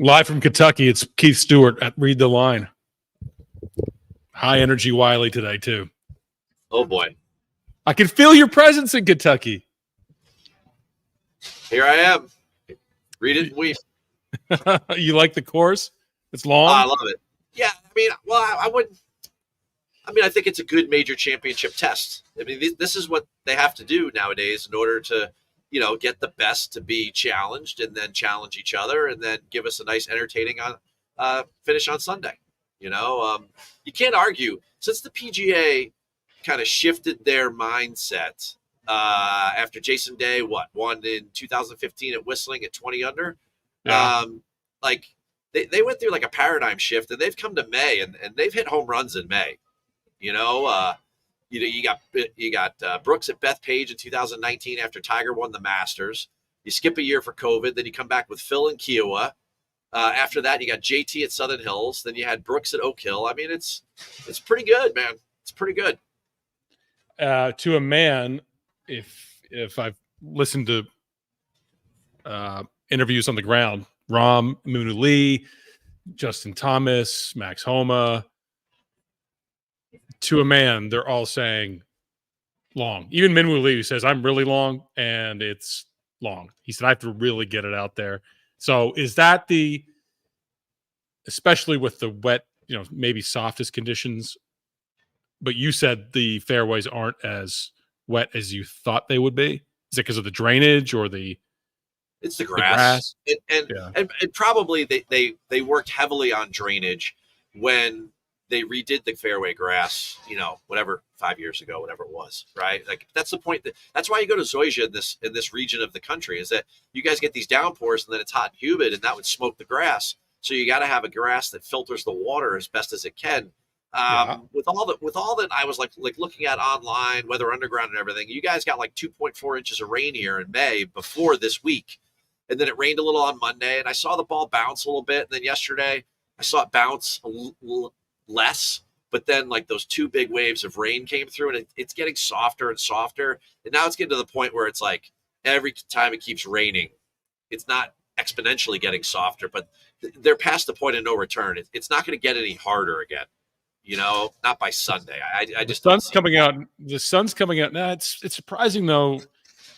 Live from Kentucky, it's Keith Stewart at Read the Line. High energy Wiley today, too. Oh, boy. I can feel your presence in Kentucky. Here I am. Read it and weep. You like the course? It's long? I love it. Yeah, I mean, well, I wouldn't. I mean, I think it's a good major championship test. I mean, this is what they have to do nowadays in order to, get the best to be challenged and then challenge each other and then give us a nice entertaining finish on Sunday. You can't argue. Since the PGA kind of shifted their mindset after Jason Day, won in 2015 at Whistling at 20 under. Yeah. They went through like a paradigm shift, and they've come to May and they've hit home runs in May. You got Brooks at Bethpage in 2019 after Tiger won the Masters. You skip a year for COVID, then you come back with Phil and Kiowa. After that, you got JT at Southern Hills. Then you had Brooks at Oak Hill. I mean, it's pretty good, man. It's pretty good. To a man, if I've listened to interviews on the ground, Rahm, Mooney Lee, Justin Thomas, Max Homa, to a man, they're all saying long. Even Minwoo Lee says, I'm really long, and it's long. He said, I have to really get it out there. So is that especially with the wet, maybe softest conditions, but you said the fairways aren't as wet as you thought they would be? Is it because of the drainage or it's the grass. And probably they worked heavily on drainage when they redid the fairway grass, 5 years ago, whatever it was, right? Like that's the point. That's why you go to Zoysia in this region of the country, is that you guys get these downpours and then it's hot and humid, and that would smoke the grass. So you got to have a grass that filters the water as best as it can. With all that I was like looking at online, Weather Underground and everything, you guys got like 2.4 inches of rain here in May before this week. And then it rained a little on Monday, and I saw the ball bounce a little bit. And then yesterday I saw it bounce a little less, but then like those two big waves of rain came through, and it's getting softer and softer. And now it's getting to the point where it's like every time it keeps raining, it's not exponentially getting softer, but they're past the point of no return. It's not going to get any harder again. Not by Sunday. I just the sun's coming out. The sun's coming out now. It's surprising though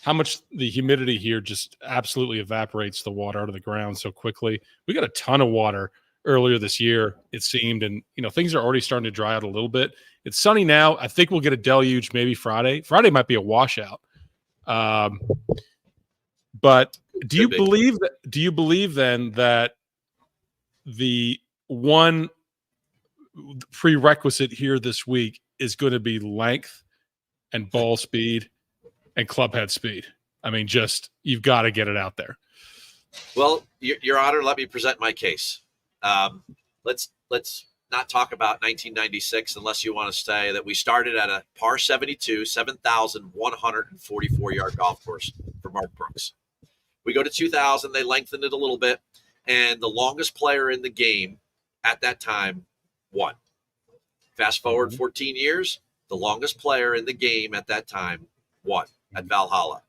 how much the humidity here just absolutely evaporates the water out of the ground so quickly. We got a ton of water earlier this year, it seemed, and things are already starting to dry out a little bit. It's sunny now. I think we'll get a deluge maybe Friday. Friday might be a washout. But do you believe then that the one prerequisite here this week is going to be length and ball speed and clubhead speed? I mean, you've got to get it out there. Well, Your Honor, let me present my case. Let's not talk about 1996 unless you want to say that we started at a par 72, 7,144 yard golf course for Mark Brooks. We go to 2000, they lengthened it a little bit, and the longest player in the game at that time won. Fast forward 14 years, the longest player in the game at that time won at Valhalla.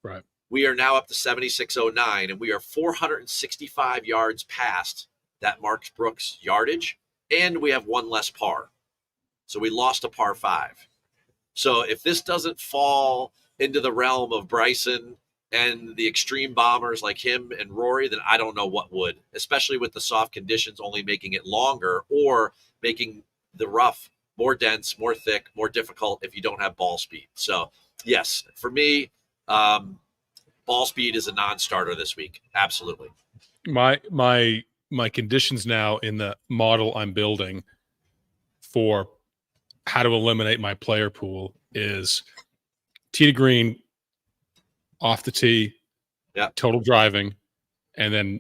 Right. We are now up to 76.09, and we are 465 yards past that Mark Brooks yardage, and we have one less par. So we lost a par 5. So if this doesn't fall into the realm of Bryson and the extreme bombers like him and Rory, then I don't know what would, especially with the soft conditions only making it longer or making the rough more dense, more thick, more difficult if you don't have ball speed. So yes, for me, ball speed is a non-starter this week. Absolutely. My conditions now in the model I'm building for how to eliminate my player pool is tee to green, off the tee, total driving, and then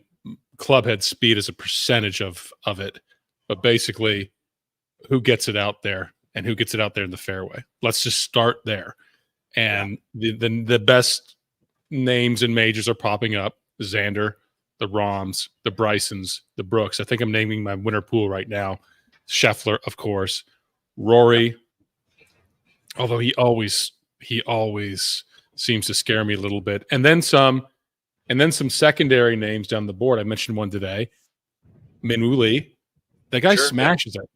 clubhead speed as a percentage of it. But basically, who gets it out there and who gets it out there in the fairway. Let's just start there. And the best names in majors are popping up: Xander, the Rahms, the Brysons, the Brooks. I think I'm naming my winner pool right now. Scheffler, of course. Rory, although he always seems to scare me a little bit. And then some secondary names down the board. I mentioned one today. Minwoo Lee. That guy smashes it.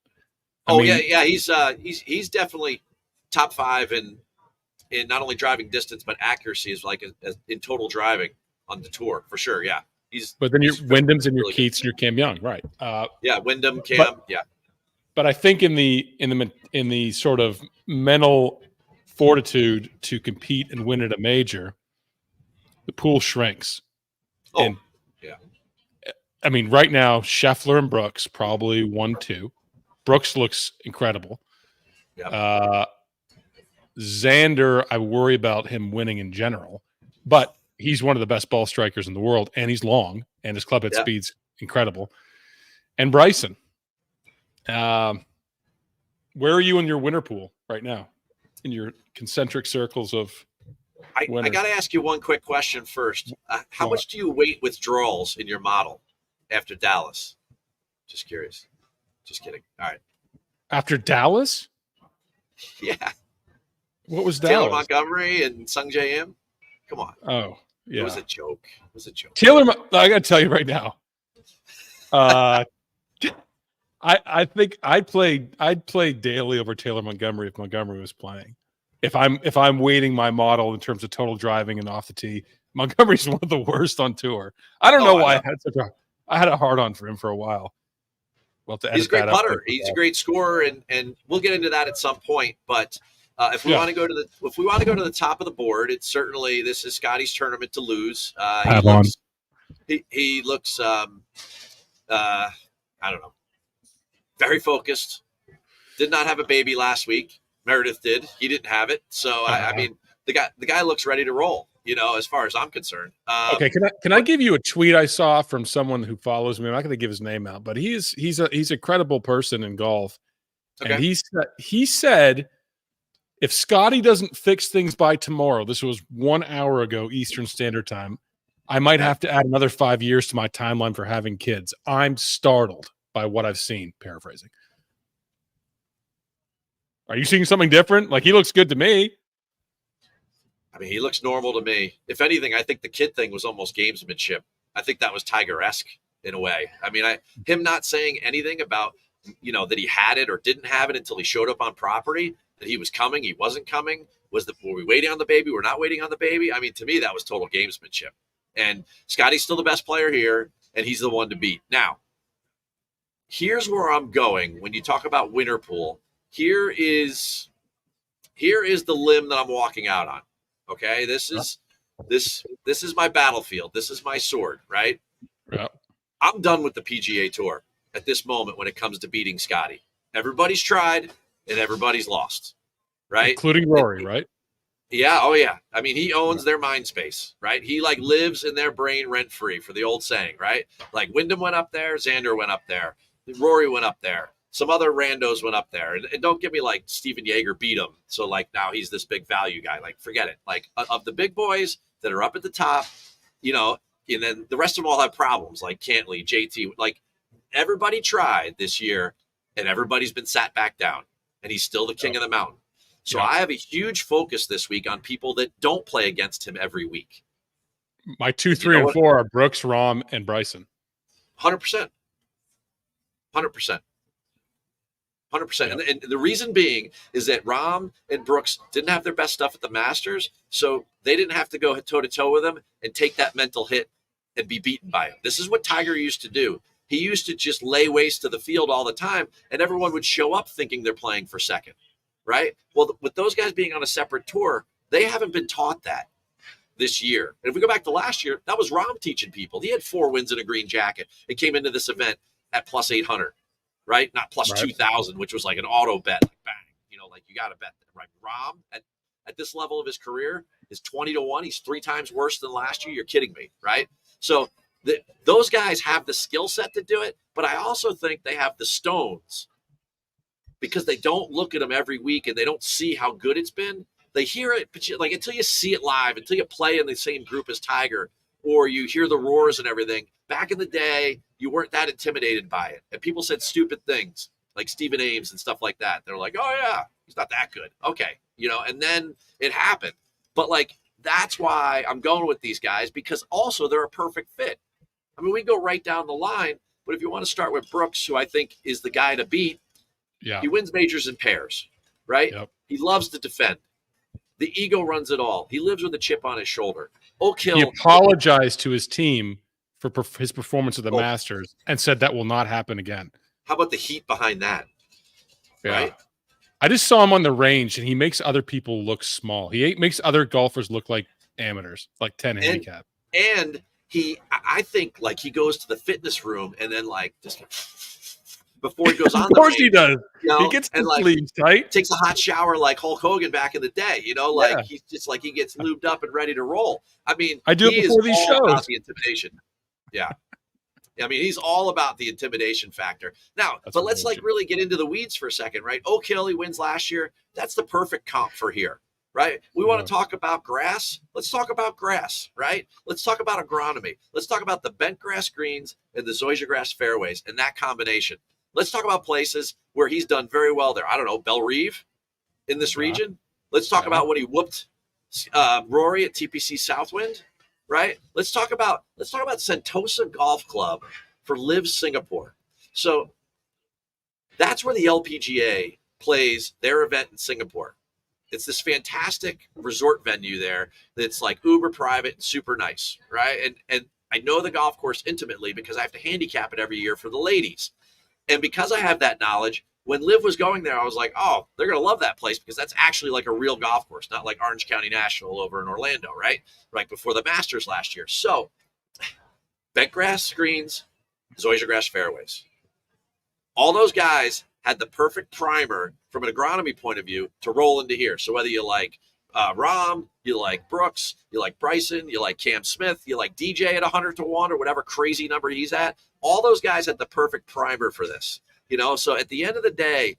I mean, yeah. He's definitely top 5 in not only driving distance but accuracy is like in total driving on the tour for sure. Yeah, but then your Wyndham's and your really Keats and your Cam Young, right? Wyndham, Cam, yeah. But I think in the sort of mental fortitude to compete and win at a major, the pool shrinks. Oh, and, yeah. I mean, right now, Scheffler and Brooks probably 1-2. Brooks looks incredible. Yeah. Xander, I worry about him winning in general, but he's one of the best ball strikers in the world, and he's long, and his club head speed's incredible. And Bryson, where are you in your winner pool right now? In your concentric circles of I got to ask you one quick question first. How much do you weight withdrawals in your model after Dallas? Just curious. Just kidding. All right. After Dallas? Yeah. What was Taylor Dallas? Montgomery and Sung J M? Come on. Oh, yeah. It was a joke. Taylor, I got to tell you right now. I think I'd play Daly over Taylor Montgomery if Montgomery was playing. If I'm weighting my model in terms of total driving and off the tee, Montgomery's one of the worst on tour. I don't know why I had a hard on for him for a while. Well, he's a great putter. He's a great scorer, and we'll get into that at some point. But if we want to go to the top of the board, it's certainly this is Scottie's tournament to lose. He looks I don't know, very focused. Did not have a baby last week. Meredith did. He didn't have it. So I mean, the guy looks ready to roll. As far as I'm concerned. Okay, can I give you a tweet I saw from someone who follows me? I'm not going to give his name out, but he's a credible person in golf. Okay. And he said, if Scottie doesn't fix things by tomorrow, this was 1 hour ago Eastern Standard Time, I might have to add another 5 years to my timeline for having kids. I'm startled by what I've seen. Paraphrasing. Are you seeing something different? Like, he looks good to me. I mean, he looks normal to me. If anything, I think the kid thing was almost gamesmanship. I think that was Tiger-esque in a way. I mean, him not saying anything about, that he had it or didn't have it until he showed up on property, that he was coming, he wasn't coming. Were we waiting on the baby? We're not waiting on the baby. I mean, to me, that was total gamesmanship. And Scottie's still the best player here, and he's the one to beat. Now, here's where I'm going. When you talk about winner pool, here is the limb that I'm walking out on. Okay, this is my battlefield. This is my sword, right? Yeah. I'm done with the PGA Tour at this moment when it comes to beating Scottie. Everybody's tried and everybody's lost, right? Including Rory, right? Yeah. Oh, yeah. I mean, he owns their mind space, right? He lives in their brain rent free, for the old saying, right? Like Wyndham went up there, Xander went up there, Rory went up there. Some other randos went up there. And don't get me like Steven Yeager beat him. So like now he's this big value guy. Like forget it. Like of the big boys that are up at the top, and then the rest of them all have problems like Cantley, JT. Like everybody tried this year and everybody's been sat back down. And he's still the king of the mountain. So I have a huge focus this week on people that don't play against him every week. My 2, 3, and 4 are Brooks, Rahm, and Bryson. 100%. 100%. 100%. And the reason being is that Rahm and Brooks didn't have their best stuff at the Masters, so they didn't have to go toe-to-toe with him and take that mental hit and be beaten by him. This is what Tiger used to do. He used to just lay waste to the field all the time, and everyone would show up thinking they're playing for second, right? Well, with those guys being on a separate tour, they haven't been taught that this year. And if we go back to last year, that was Rahm teaching people. He had 4 wins in a green jacket and came into this event at plus 800. Right? Not plus 2,000, which was like an auto bet. Like bang, like you got to bet that, right? Rahm at this level of his career is 20-1. He's 3 times worse than last year. You're kidding me, right? So those guys have the skill set to do it, but I also think they have the stones because they don't look at them every week and they don't see how good it's been. They hear it, but until you see it live, until you play in the same group as Tiger, or you hear the roars and everything. Back in the day, you weren't that intimidated by it. And people said stupid things like Stephen Ames and stuff like that. They're like, oh, yeah, he's not that good. Okay. And then it happened. But that's why I'm going with these guys because also they're a perfect fit. I mean, we go right down the line, But if you want to start with Brooks, who I think is the guy to beat, he wins majors in pairs, right? Yep. He loves to defend. The ego runs it all. He lives with a chip on his shoulder. Oak Hill. He apologized to his team for his performance at the Masters and said that will not happen again. How about the heat behind that? Yeah. Right? I just saw him on the range, and he makes other people look small. He makes other golfers look like amateurs, like 10 handicap. And I think, like, he goes to the fitness room and then, like, just before he goes on. Of course he does. You know, he gets the sleeves tight. Takes a hot shower like Hulk Hogan back in the day. You know, like he's just like he gets lubed up and ready to roll. I mean, I do it before these shows. About the intimidation. Yeah. I mean, he's all about the intimidation factor. Now, but let's like really get into the weeds for a second, right? Oak Hill, he wins last year. That's the perfect comp for here, right? We want to talk about grass. Let's talk about grass, right? Let's talk about agronomy. Let's talk about the bent grass greens and the zoysia grass fairways and that combination. Let's talk about places where he's done very well there. I don't know, Bellerive in this region. Let's talk about when he whooped Rory at TPC Southwind, right? Let's talk about Sentosa Golf Club for Live Singapore. So that's where the LPGA plays their event in Singapore. It's this fantastic resort venue there that's like uber private and super nice, right? And I know the golf course intimately because I have to handicap it every year for the ladies. And because I have that knowledge, when Liv was going there, I was like, oh, they're going to love that place because that's actually like a real golf course, not like Orange County National over in Orlando, right? Right before the Masters last year. So bent grass greens, zoysia grass fairways. All those guys had the perfect primer from an agronomy point of view to roll into here. So whether you like Rahm, you like Brooks, you like Bryson, you like Cam Smith, you like DJ at 100-1 or whatever crazy number he's at, all those guys had the perfect primer for this. You know, so at the end of the day,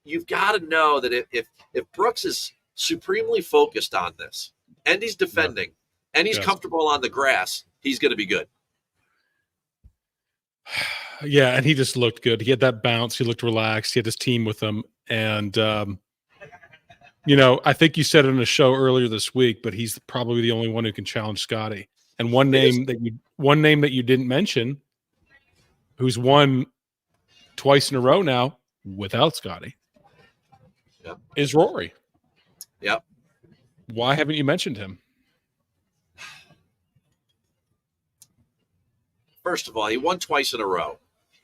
you've got to know that if Brooks is supremely focused on this and he's defending and he's comfortable on the grass, he's going to be good. Yeah, and he just looked good. He had that bounce. He looked relaxed. He had his team with him. And, you know, I think you said it in a show earlier this week, but he's probably the only one who can challenge Scottie. And one name that you didn't mention, who's won twice in a row now without Scottie, is Rory. Yep. Why haven't you mentioned him? First of all, he won twice in a row.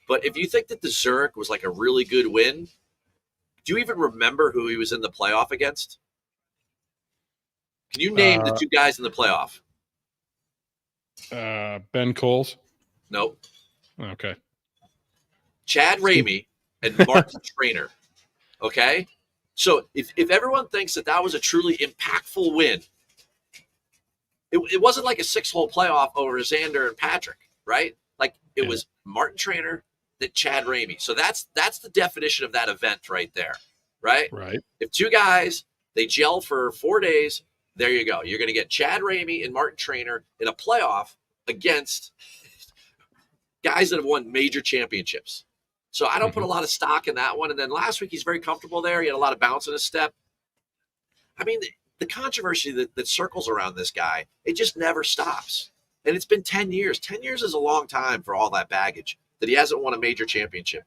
But if you think that the Zurich was like a really good win, do you even remember who he was in the playoff against? Can you name the two guys in the playoff? Ben Coles? Nope. Okay. Chad Ramey and Martin Trainer. Okay? So if everyone thinks that was a truly impactful win, it wasn't like a 6-hole playoff over Xander and Patrick, right? Like it was Martin Trainer, that Chad Ramey. So that's the definition of that event right there, right? Right. If two guys, they gel for 4 days, there you go. You're going to get Chad Ramey and Martin Trainer in a playoff against guys that have won major championships. So I don't put a lot of stock in that one. And then last week, he's very comfortable there. He had a lot of bounce in his step. I mean, the controversy that circles around this guy, it just never stops. And it's been 10 years. 10 years is a long time for all that baggage that he hasn't won a major championship.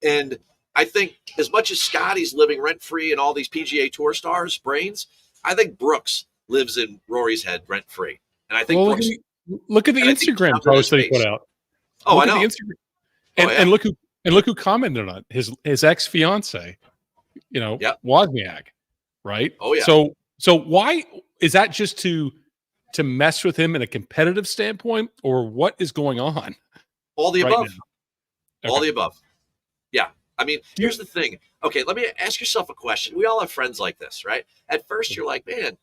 And I think as much as Scottie's living rent-free in all these PGA Tour stars' brains, I think Brooks lives in Rory's head rent-free. And I think Brooks, look at the Instagram post that he put out. Oh, I know. And look who commented on it. His ex-fiance, you know, Wozniak, right? Oh yeah. So why is that? Just to mess with him in a competitive standpoint, or what is going on? All the right above. Okay. All the above. Yeah. I mean, here's the thing. Okay, let me ask yourself a question. We all have friends like this, right? At first, you're like, man,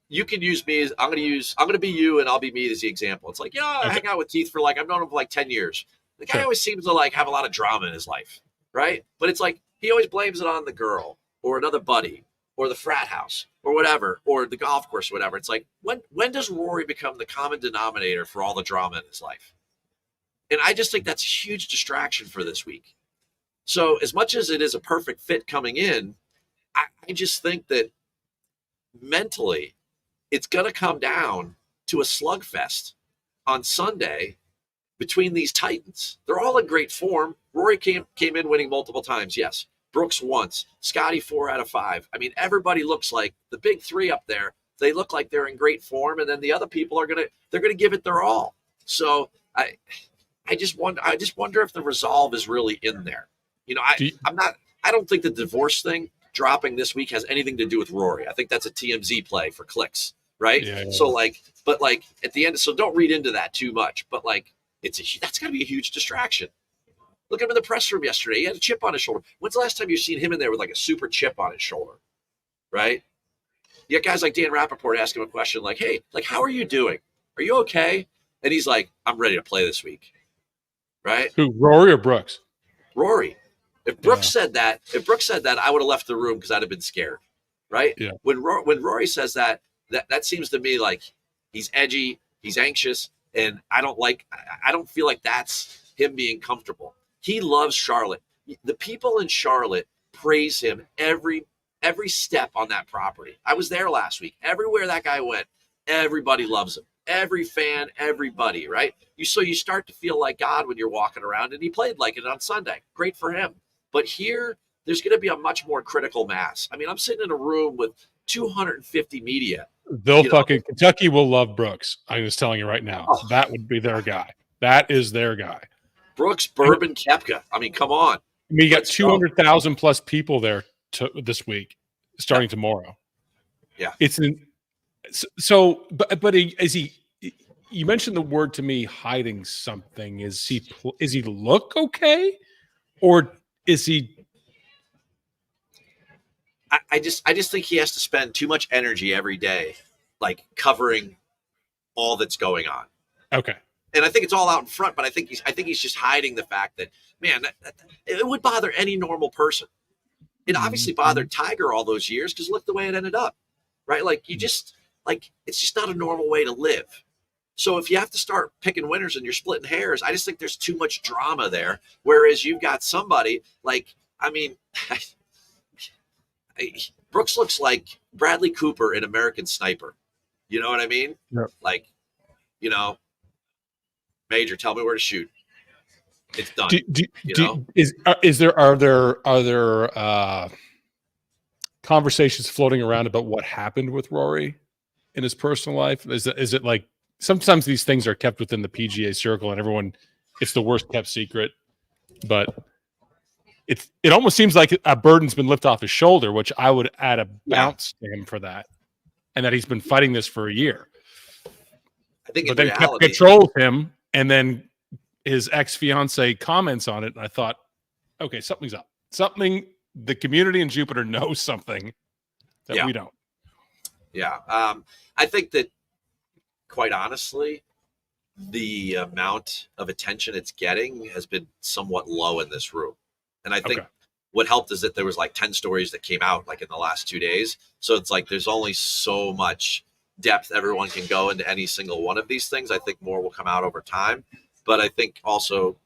you can use me as I'm going to be you, and I'll be me as the example. It's like, I hang out with Keith for I've known him for 10 years. The guy always seems to have a lot of drama in his life, right? But it's like he always blames it on the girl or another buddy or the frat house or whatever, or the golf course, or whatever. It's like, when does Rory become the common denominator for all the drama in his life? And I just think that's a huge distraction for this week. So as much as it is a perfect fit coming in, I just think that mentally it's going to come down to a slugfest on Sunday between these Titans. They're all in great form. Rory came in winning multiple times, yes. Brooks once. Scottie 4 out of 5. I mean, everybody looks like the big three up there. They look like they're in great form, and then the other people are gonna give it their all. So I just wonder if the resolve is really in there. I don't think the divorce thing dropping this week has anything to do with Rory. I think that's a TMZ play for clicks, right? Yeah. So but at the end, so don't read into that too much. But that's got to be a huge distraction. Look at him in the press room yesterday. He had a chip on his shoulder. When's the last time you've seen him in there with a super chip on his shoulder, right? You got guys like Dan Rappaport ask him a question like, hey, how are you doing? Are you okay? And he's like, I'm ready to play this week, right? Who, Rory or Brooks? Rory. If Brooks said that, I would have left the room because I'd have been scared, right? Yeah. When Rory says that seems to me like he's edgy, he's anxious, and I don't feel like that's him being comfortable. He loves Charlotte. The people in Charlotte praise him every step on that property. I was there last week. Everywhere that guy went, everybody loves him. Every fan, everybody, right? So you start to feel like God when you're walking around, and he played like it on Sunday. Great for him. But here, there's going to be a much more critical mass. I mean, I'm sitting in a room with 250 media. Kentucky will love Brooks. I'm just telling you right now. Oh. That would be their guy. That is their guy. Brooks, Bourbon, Koepka. I mean, come on. I mean, you got 200,000 plus people there this week, starting tomorrow. Yeah. But is he? You mentioned the word to me, hiding something. Is he look okay, or is he? I just think he has to spend too much energy every day, covering all that's going on. Okay. And I think it's all out in front, but I think he's just hiding the fact that, man, it would bother any normal person. It obviously bothered Tiger all those years because look the way it ended up, right? It's just not a normal way to live. So if you have to start picking winners and you're splitting hairs, I just think there's too much drama there. Whereas you've got somebody Brooks looks like Bradley Cooper in American Sniper. You know what I mean? Yep. Major, tell me where to shoot. It's done. Are there conversations floating around about what happened with Rory in his personal life? Is it like sometimes these things are kept within the PGA circle and it's the worst kept secret, but it almost seems like a burden's been lifted off his shoulder, which I would add a bounce to him for that, and that he's been fighting this for a year. I think, but then Koepka trolls him, and then his ex-fiance comments on it, and I thought, okay, something's up. The community in Jupiter knows something that we don't. Yeah. I think that, quite honestly, the amount of attention it's getting has been somewhat low in this room. And I think what helped is that there was 10 stories that came out in the last 2 days. So it's there's only so much depth everyone can go into any single one of these things. I think more will come out over time. But I think also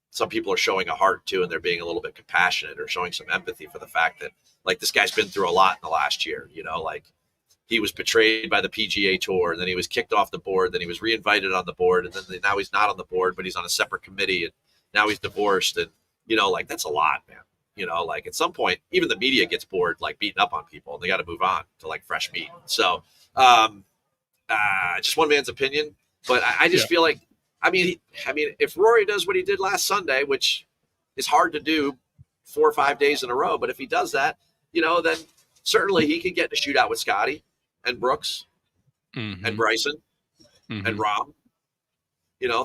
some people are showing a heart too, and they're being a little bit compassionate or showing some empathy for the fact that this guy's been through a lot in the last year. He was betrayed by the PGA Tour, and then he was kicked off the board, then he was reinvited on the board, and then now he's not on the board, but he's on a separate committee, and now he's divorced, and that's a lot, man. At some point, even the media gets bored, beating up on people, and they got to move on to fresh meat. So, just one man's opinion, but I just feel like, if Rory does what he did last Sunday, which is hard to do 4 or 5 days in a row, but if he does that, then certainly he could get in a shootout with Scottie and Brooks and Bryson and Rahm.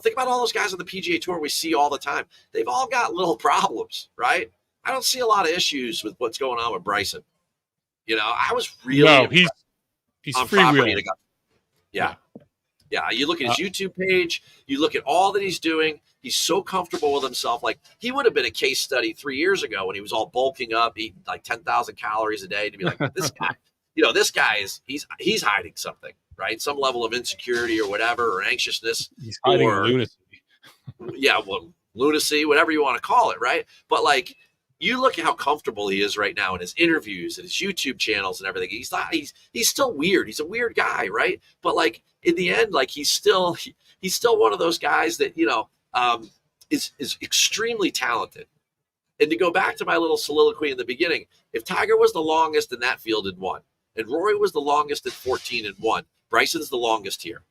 Think about all those guys on the PGA Tour we see all the time. They've all got little problems, right? I don't see a lot of issues with what's going on with Bryson. I was really he's freewheeling. Yeah. You look at his YouTube page. You look at all that he's doing. He's so comfortable with himself. He would have been a case study 3 years ago when he was all bulking up, eating 10,000 calories a day, to be like, this guy. This guy he's hiding something, right? Some level of insecurity or whatever, or anxiousness. He's hiding lunacy. Lunacy, whatever you want to call it, right? But you look at how comfortable he is right now in his interviews and his YouTube channels and everything. He's still weird. He's a weird guy, right? But in the end, he's still he's still one of those guys that, is extremely talented. And to go back to my little soliloquy in the beginning, if Tiger was the longest in that field and won, and Rory was the longest at 14 and won, Bryson's the longest here.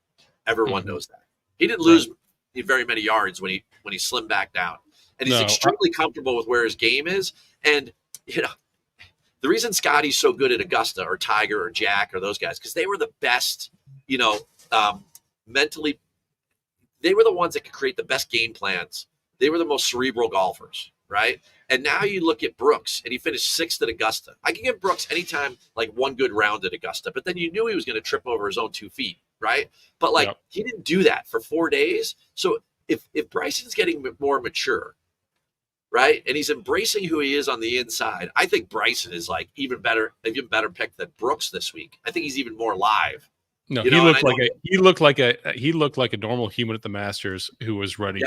Everyone knows that. He didn't lose very many yards when he slimmed back down. And he's extremely comfortable with where his game is. And, the reason Scottie's so good at Augusta or Tiger or Jack or those guys, because they were the best, mentally, they were the ones that could create the best game plans. They were the most cerebral golfers, right? And now you look at Brooks, and he finished 6th at Augusta. I can give Brooks anytime like one good round at Augusta, but then you knew he was going to trip over his own 2 feet, right? But he didn't do that for 4 days. So if Bryson's getting more mature, right, and he's embracing who he is on the inside, I think Bryson is like even better pick than Brooks this week. I think he's even more live. No, he looked like a normal human at the Masters who was ready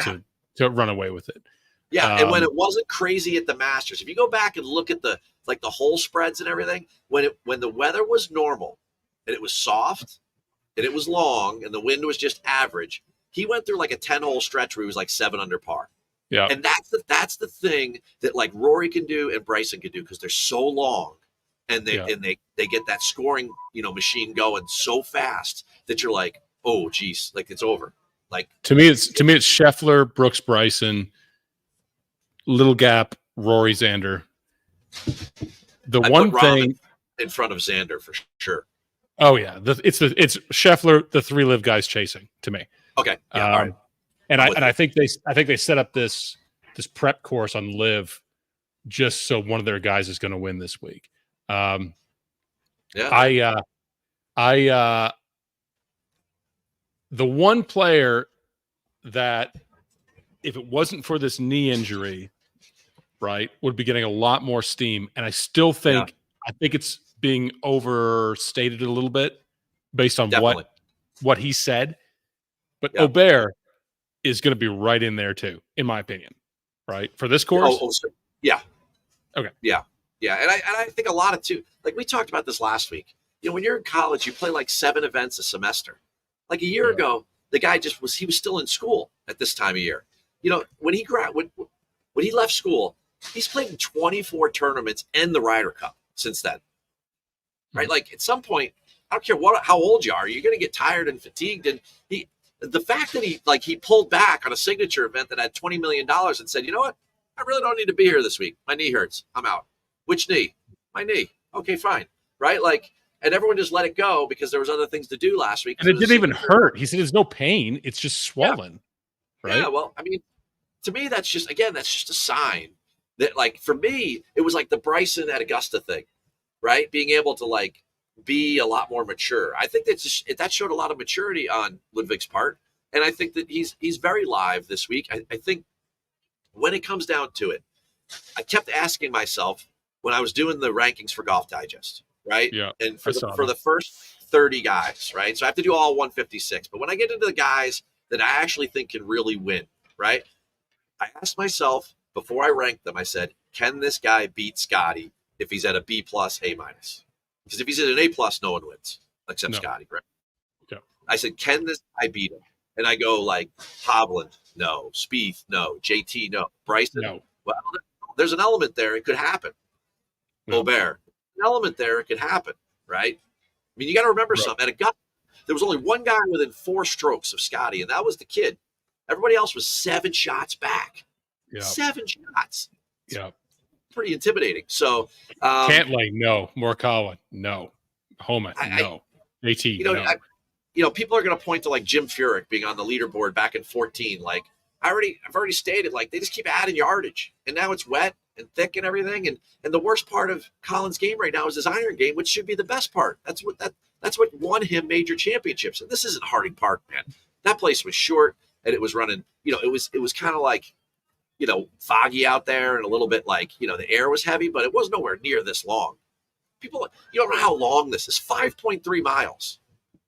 to run away with it. Yeah, and when it wasn't crazy at the Masters, if you go back and look at the hole spreads and everything, when the weather was normal and it was soft and it was long and the wind was just average, he went through like a 10-hole stretch where he was like 7 under par. Yeah, and that's the thing that like Rory can do and Bryson can do, because they're so long and they get that scoring machine going so fast that you're like, oh geez, like it's over. Like to me it's Scheffler, Brooks, Bryson, little gap, Rory, Xander. The one thing in front of Xander for sure. Oh yeah, it's Scheffler, the 3 live guys chasing to me. Okay, yeah, all right. And I think they set up this prep course on live just so one of their guys is going to win this week. The one player that, if it wasn't for this knee injury, right, would be getting a lot more steam. And I still think I think it's being overstated a little bit based on what he said. But Aubert is going to be right in there too, in my opinion. Right, for this course. Yeah. Okay. Yeah. And I think a lot of too. Like we talked about this last week. When you're in college, you play like 7 events a semester. Like a year ago, the guy he was still in school at this time of year. When he left school, he's played in 24 tournaments and the Ryder Cup since then. Right? Like at some point, I don't care how old you are, you're going to get tired and fatigued. And the fact that he pulled back on a signature event that had $20 million and said, you know what, I really don't need to be here this week. My knee hurts. I'm out. Which knee? My knee. Okay, fine. Right? Like, and everyone just let it go because there was other things to do last week. And it didn't even hurt. He said there's no pain. It's just swollen. Yeah. Right? Yeah, well, I mean, to me, that's just a sign that, like, for me, it was like the Bryson at Augusta thing, right? Being able to, like, be a lot more mature. I think that showed a lot of maturity on Ludwig's part. And I think that he's very live this week. I think when it comes down to it, I kept asking myself when I was doing the rankings for Golf Digest, right? Yeah. And for the first 30 guys, right? So I have to do all 156. But when I get into the guys that I actually think can really win, right? I asked myself before I ranked them, I said, can this guy beat Scottie if he's at a B+, A-? Because if he's at an A+, no one wins except Scottie, right? Yeah. I said, can this guy beat him? And I go like Hovland, no. Spieth, no. JT, no. Bryson, no. Well, there's an element there. It could happen. No. Aubert, an element there. It could happen, right? I mean, you got to remember something. At Augusta, there was only one guy within 4 strokes of Scottie, and that was the kid. Everybody else was 7 shots back. Yeah. 7 shots. Yeah. Pretty intimidating. So Cantlay, no. Morikawa, no. Homa, no. JT, no. People are going to point to like Jim Furyk being on the leaderboard back in 14. Like I've already stated, like they just keep adding yardage, and now it's wet and thick and everything. And the worst part of Colin's game right now is his iron game, which should be the best part. That's what won him major championships. And this isn't Harding Park, man. That place was short and it was running. It was kind of like, foggy out there and a little bit like, the air was heavy, but it was nowhere near this long. People, you don't know how long this is. 5.3 miles.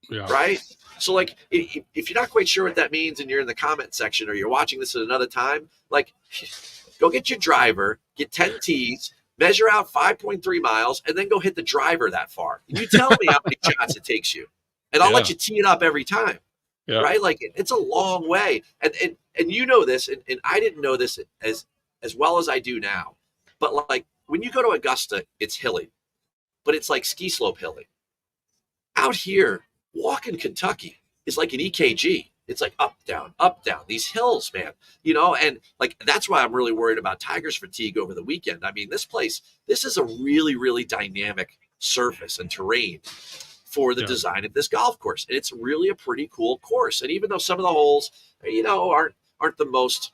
Yeah. Right. So like, if you're not quite sure what that means and you're in the comment section or you're watching this at another time, like go get your driver, get 10 tees, measure out 5.3 miles, and then go hit the driver that far. And you tell me how many shots it takes you, and I'll let you tee it up every time. Yeah. Right? Like it's a long way. And you know this, and I didn't know this as well as I do now. But like when you go to Augusta, it's hilly, but it's like ski slope hilly. Out here, walking Kentucky is like an EKG. It's like up, down, these hills, man, and like, that's why I'm really worried about Tiger's fatigue over the weekend. I mean, this is a really, really dynamic surface and terrain for the design of this golf course. And it's really a pretty cool course. And even though some of the holes, aren't the most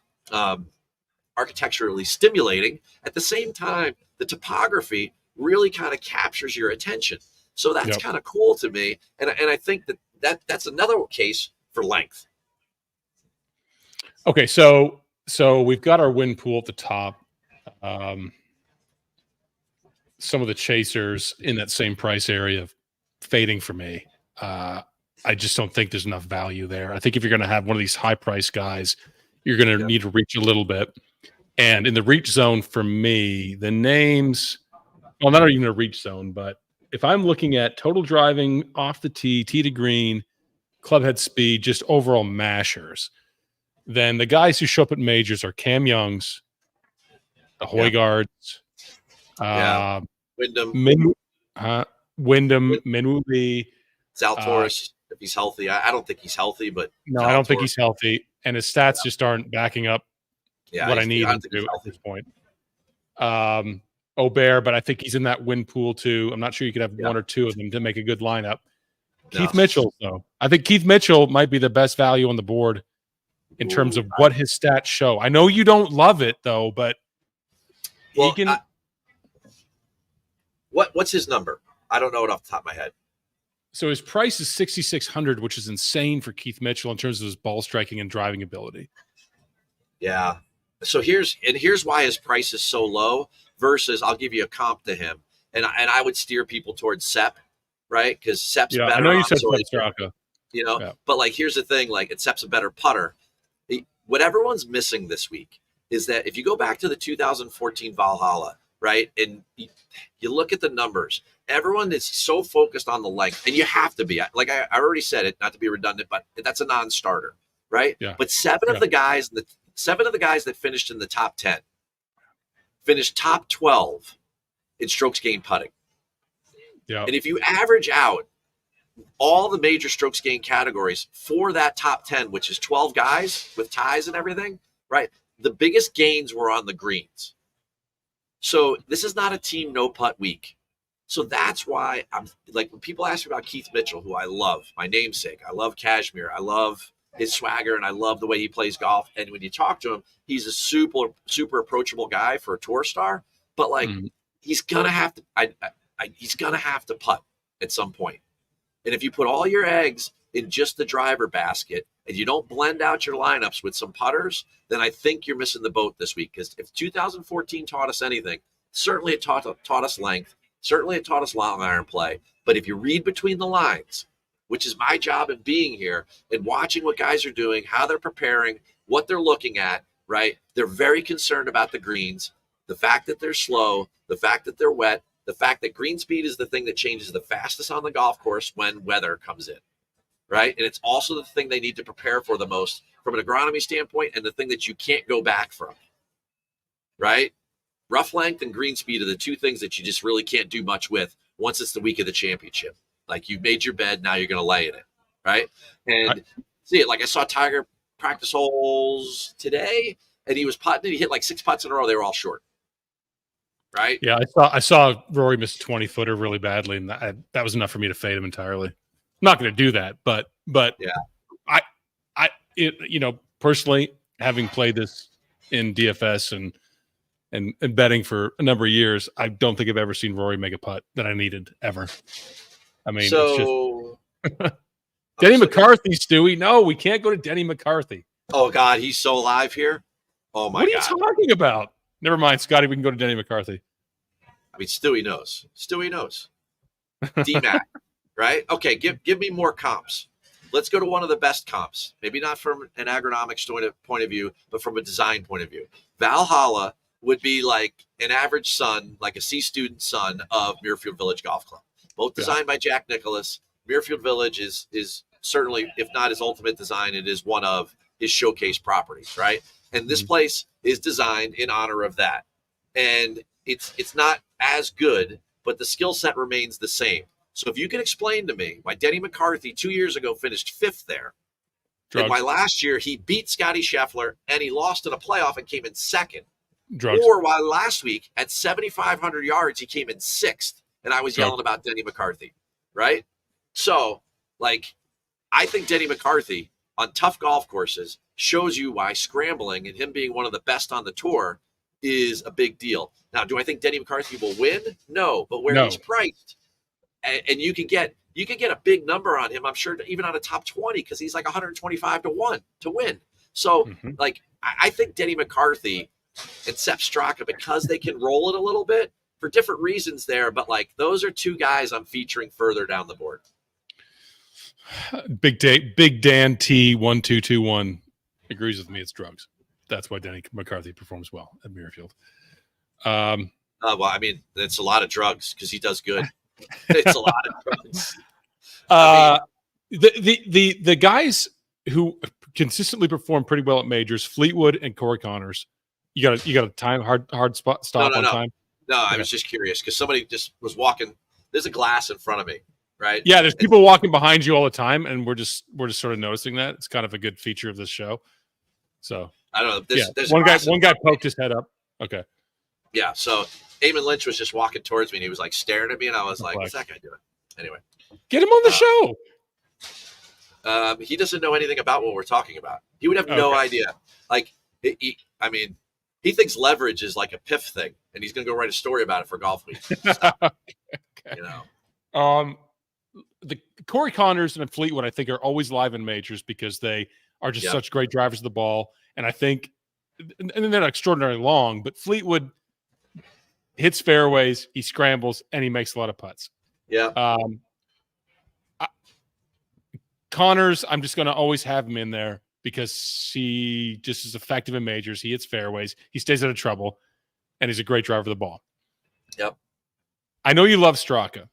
architecturally stimulating, at the same time, the topography really kind of captures your attention. So that's kind of cool to me. And I think that's another case for length. Okay, so we've got our win pool at the top. Some of the chasers in that same price area fading for me. I just don't think there's enough value there. I think if you're going to have one of these high price guys, you're going to need to reach a little bit. And in the reach zone for me, the names, well, not even a reach zone, but if I'm looking at total driving off the tee to green, clubhead speed, just overall mashers, then the guys who show up at majors are Cam Youngs, the Højgaards, Wyndham, Minwoo Lee, Zalatoris, if he's healthy. I don't think he's healthy, but no, Zalatoris. I don't think he's healthy, and his stats just aren't backing up what I need him to do at this point. Aubert, but I think he's in that win pool too. I'm not sure you could have one or two of them to make a good lineup. Keith Mitchell, though. I think Keith Mitchell might be the best value on the board in terms of what his stats show. I know you don't love it, though, but he can. What's his number? I don't know it off the top of my head. So his price is 6,600, which is insane for Keith Mitchell in terms of his ball striking and driving ability. Yeah. So here's why his price is so low versus, I'll give you a comp to him. And I would steer people towards Sepp, right? Because Sepp's better. I know you said Straka. But like, here's the thing, like, Sepp's a better putter. What everyone's missing this week is that if you go back to the 2014 Valhalla, right, and you look at the numbers, everyone is so focused on the length, and you have to be. Like I already said it, not to be redundant, but that's a non-starter, right? Yeah. But seven of the guys that finished in the top 10 finished top 12 in strokes gained putting. Yeah. And if you average out all the major strokes gained categories for that top 10, which is 12 guys with ties and everything, right? The biggest gains were on the greens. So this is not a team no putt week. So that's why I'm like, when people ask me about Keith Mitchell, who I love, my namesake, I love Cashmere, I love his swagger, and I love the way he plays golf. And when you talk to him, he's a super approachable guy for a tour star. But like, he's gonna have to, he's gonna have to putt at some point. And if you put all your eggs in just the driver basket and you don't blend out your lineups with some putters, then I think you're missing the boat this week. Because if 2014 taught us anything, certainly it taught us length. Certainly it taught us long iron play. But if you read between the lines, which is my job in being here and watching what guys are doing, how they're preparing, what they're looking at, right? They're very concerned about the greens, the fact that they're slow, the fact that they're wet, the fact that green speed is the thing that changes the fastest on the golf course when weather comes in, right? And it's also the thing they need to prepare for the most from an agronomy standpoint, and the thing that you can't go back from, right? Rough length and green speed are the two things that you just really can't do much with once it's the week of the championship. Like, you've made your bed, now you're going to lay in it, right? And see it. Like, I saw Tiger practice holes today, and he was putting, and he hit like 6 putts in a row. They were all short. Right. Yeah, I saw Rory miss a 20-footer really badly, and that was enough for me to fade him entirely. I'm not going to do that, but yeah, personally, having played this in DFS and betting for a number of years, I don't think I've ever seen Rory make a putt that I needed ever. I mean, it's just Denny McCarthy, Stewie. No, we can't go to Denny McCarthy. Oh God, he's so alive here. Oh my God, what are you talking about? Never mind, Scottie. We can go to Denny McCarthy. I mean, Stewie knows. Stewie knows. D-Mac, right? Okay, give me more comps. Let's go to one of the best comps. Maybe not from an agronomics point of view, but from a design point of view. Valhalla would be like an average son, like a C student son of Muirfield Village Golf Club. Both designed by Jack Nicklaus. Muirfield Village is certainly, if not his ultimate design, it is one of his showcase properties, right? And this place is designed in honor of that. And it's not as good, but the skill set remains the same. So if you can explain to me why Denny McCarthy 2 years ago finished 5th there, and why last year he beat Scottie Scheffler and he lost in a playoff and came in 2nd, or why last week at 7,500 yards he came in 6th, and I was yelling about Denny McCarthy, right? So, like, I think Denny McCarthy on tough golf courses shows you why scrambling and him being one of the best on the tour is a big deal. Now, do I think Denny McCarthy will win? No, but where he's priced, and you can get a big number on him, I'm sure, even on a top 20, because he's like 125 to 1 to win. So, like, I think Denny McCarthy and Sepp Straka, because they can roll it a little bit for different reasons there, but like those are two guys I'm featuring further down the board. Big Dan T1221 agrees with me. It's drugs. That's why Denny McCarthy performs well at Muirfield. Well, I mean, it's a lot of drugs because he does good. It's a lot of drugs. The guys who consistently perform pretty well at majors, Fleetwood and Corey Connors. You got a time hard stop on time. No, I was just curious because somebody just was walking. There's a glass in front of me, right? Yeah, there's people walking behind you all the time, and we're just sort of noticing that. It's kind of a good feature of this show. So I don't know. There's one guy poked his head up. Okay. Yeah. So Eamon Lynch was just walking towards me, and he was like staring at me, and I was like, "What's that guy doing?" Anyway, get him on the show. He doesn't know anything about what we're talking about. He would have no idea. Like, he thinks leverage is like a PIF thing, and he's going to go write a story about it for Golf Week. Okay. You know, the Corey Connors and Fleetwood, I think, are always live in majors because they are just such great drivers of the ball. And I think, and they're not extraordinarily long, but Fleetwood hits fairways, he scrambles, and he makes a lot of putts. Yeah. Connors, I'm just going to always have him in there because he just is effective in majors. He hits fairways. He stays out of trouble, and he's a great driver of the ball. Yep. I know you love Straka.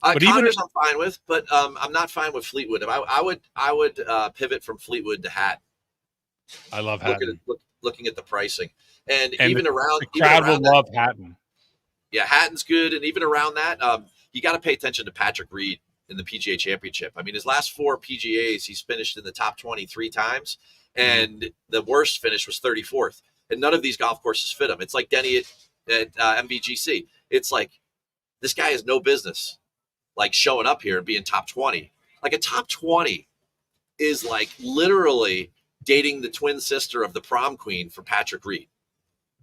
But Connors I'm fine with, but I'm not fine with Fleetwood. I would pivot from Fleetwood to Hatton. I love Hatton. Looking at the pricing. And even around the crowd will love Hatton. Yeah, Hatton's good. And even around that, you got to pay attention to Patrick Reed in the PGA Championship. I mean, his last 4 PGAs, he's finished in the top 23 times, and the worst finish was 34th. And none of these golf courses fit him. It's like Denny at MVGC. It's like this guy has no business like showing up here and being top 20. Like a top 20 is like literally dating the twin sister of the prom queen for Patrick Reed.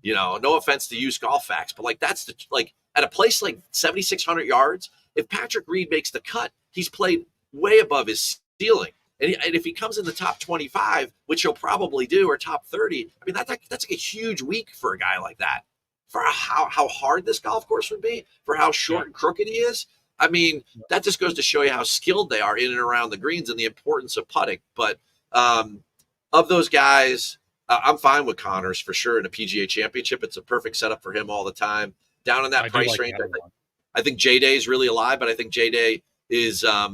You know, no offense to use golf facts, but like that's like at a place like 7,600 yards, if Patrick Reed makes the cut, he's played way above his ceiling. And if he comes in the top 25, which he'll probably do, or top 30, I mean, that's like a huge week for a guy like that. For how hard this golf course would be, for how short and crooked he is. I mean, that just goes to show you how skilled they are in and around the greens and the importance of putting. But of those guys, I'm fine with Connors for sure in a PGA Championship. It's a perfect setup for him all the time. Down in that price range, I think J-Day is really alive, but I think J-Day is I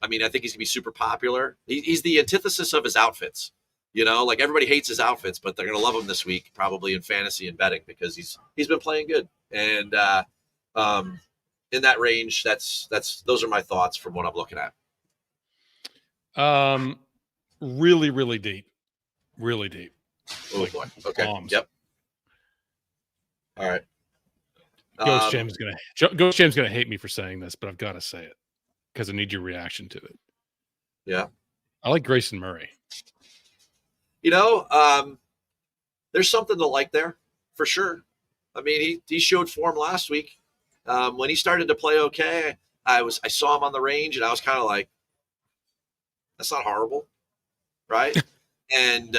think he's going to be super popular. He's the antithesis of his outfits. You know, like everybody hates his outfits, but they're going to love him this week, probably in fantasy and betting because he's been playing good. And in that range, those are my thoughts from what I'm looking at. Really, really deep. Really deep. Oh, boy. Okay. Bombs. Yep. All right. Ghost Jam's gonna hate me for saying this, but I've got to say it because I need your reaction to it. Yeah. I like Grayson Murray. You know, there's something to like there for sure. I mean, he showed form last week. When he started to play okay, I saw him on the range and I was kind of like, that's not horrible. Right. And,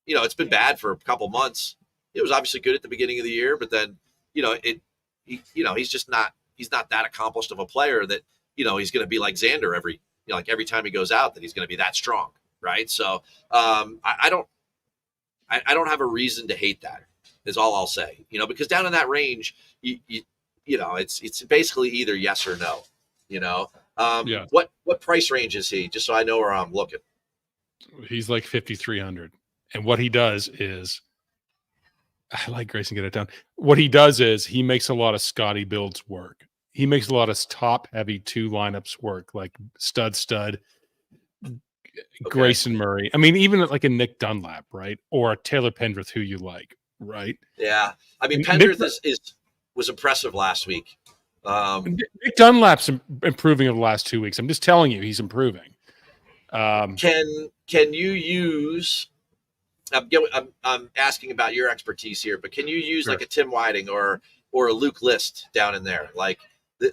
it's been bad for a couple months. It was obviously good at the beginning of the year, but then, he's not that accomplished of a player that, he's going to be like Xander every time he goes out, that he's going to be that strong. Right. So I don't have a reason to hate that is all I'll say, because down in that range, it's basically either yes or no, What price range is he? Just so I know where I'm looking. He's like 5,300. And what he does is, I like Grayson, get it down. What he does is he makes a lot of Scottie builds work. He makes a lot of top heavy 2 lineups work, like stud, Grayson Murray. I mean, even like a Nick Dunlap, right? Or a Taylor Pendrith, who you like, right? Yeah. I mean, Pendrith was impressive last week. Nick Dunlap's improving over the last 2 weeks. I'm just telling you, he's improving. Can you use? I'm asking about your expertise here, but can you use like a Tim Whiting or a Luke List down in there? Like